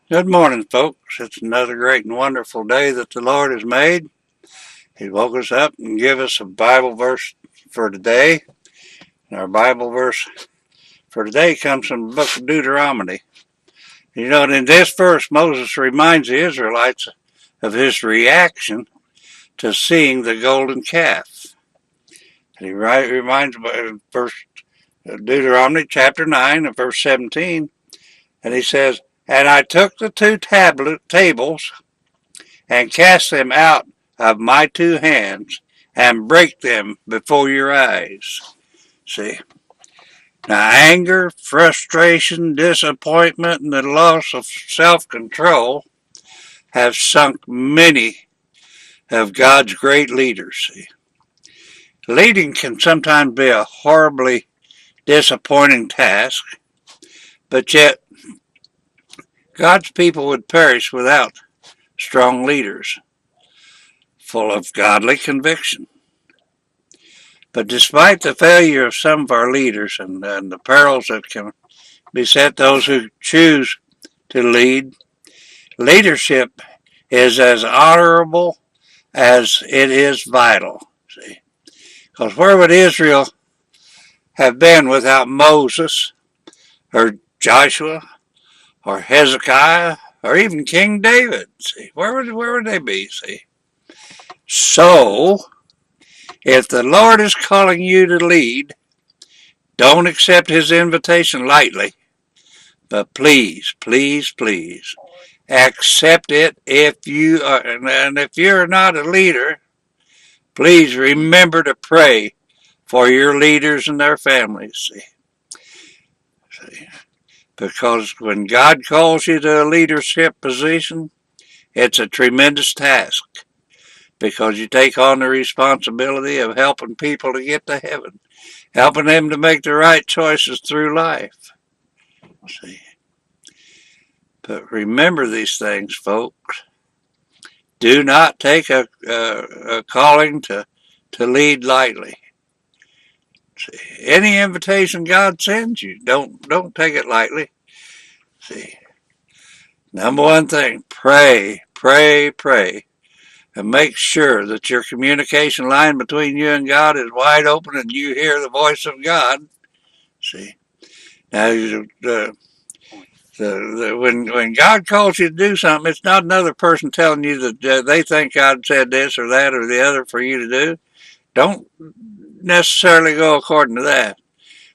Good morning, folks. It's another great and wonderful day that the Lord has made. He woke us up and gave us a Bible verse for today. And our Bible verse for today comes from the book of Deuteronomy. You know, in this verse, Moses reminds the Israelites of his reaction to seeing the golden calf. And he reminds verse Deuteronomy chapter 9 and verse 17, and he says, "And I took the two tables and cast them out of my two hands and break them before your eyes." See, now anger, frustration, disappointment, and the loss of self-control have sunk many of God's great leaders. See, leading can sometimes be a horribly disappointing task, but yet God's people would perish without strong leaders full of godly conviction. But despite the failure of some of our leaders and the perils that can beset those who choose to lead, leadership is as honorable as it is vital. See, because where would Israel have been without Moses or Joshua or Hezekiah or even King David? See, where would they be? See, so if the Lord is calling you to lead, don't accept his invitation lightly, but please, please, please accept it. If you are, and if you're not a leader, please remember to pray for your leaders and their families. See, because when God calls you to a leadership position, it's a tremendous task, because you take on the responsibility of helping people to get to heaven, helping them to make the right choices through life. See, but remember these things, folks. Do not take a calling to lead lightly. See, any invitation God sends you, don't take it lightly. See, number one thing, pray, pray, pray, and make sure that your communication line between you and God is wide open and you hear the voice of God. See, now when God calls you to do something, it's not another person telling you that they think God said this or that or the other for you to do. Don't necessarily go according to that.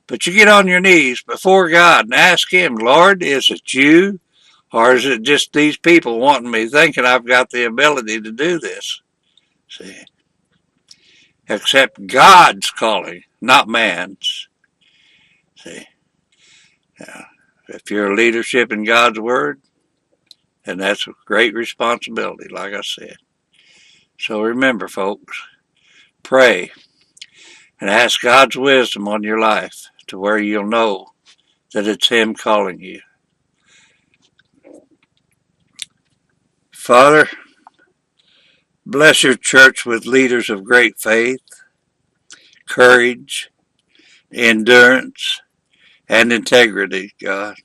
But you get on your knees before God and ask him, Lord, is it you? Or is it just these people wanting me, thinking I've got the ability to do this? See, accept God's calling, not man's. See, now, if you're a leadership in God's word, and that's a great responsibility, like I said. So remember, folks, pray and ask God's wisdom on your life to where you'll know that it's him calling you. Father, bless your church with leaders of great faith, courage, endurance, and integrity, God.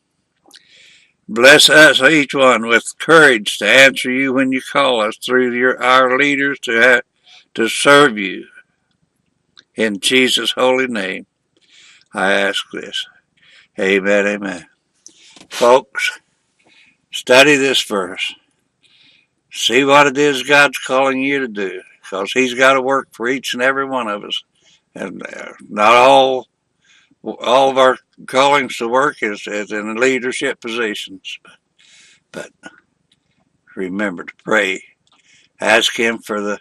Bless us, each one, with courage to answer you when you call us through our leaders to serve you. In Jesus' holy name, I ask this. Amen, amen. Folks, study this verse. See what it is God's calling you to do, because he's got to work for each and every one of us. And not all of our callings to work is in leadership positions. But remember to pray. Ask him for the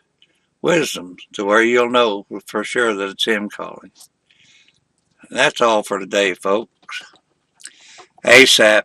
wisdom to where you'll know for sure that it's him calling. That's all for today, folks. ASAP.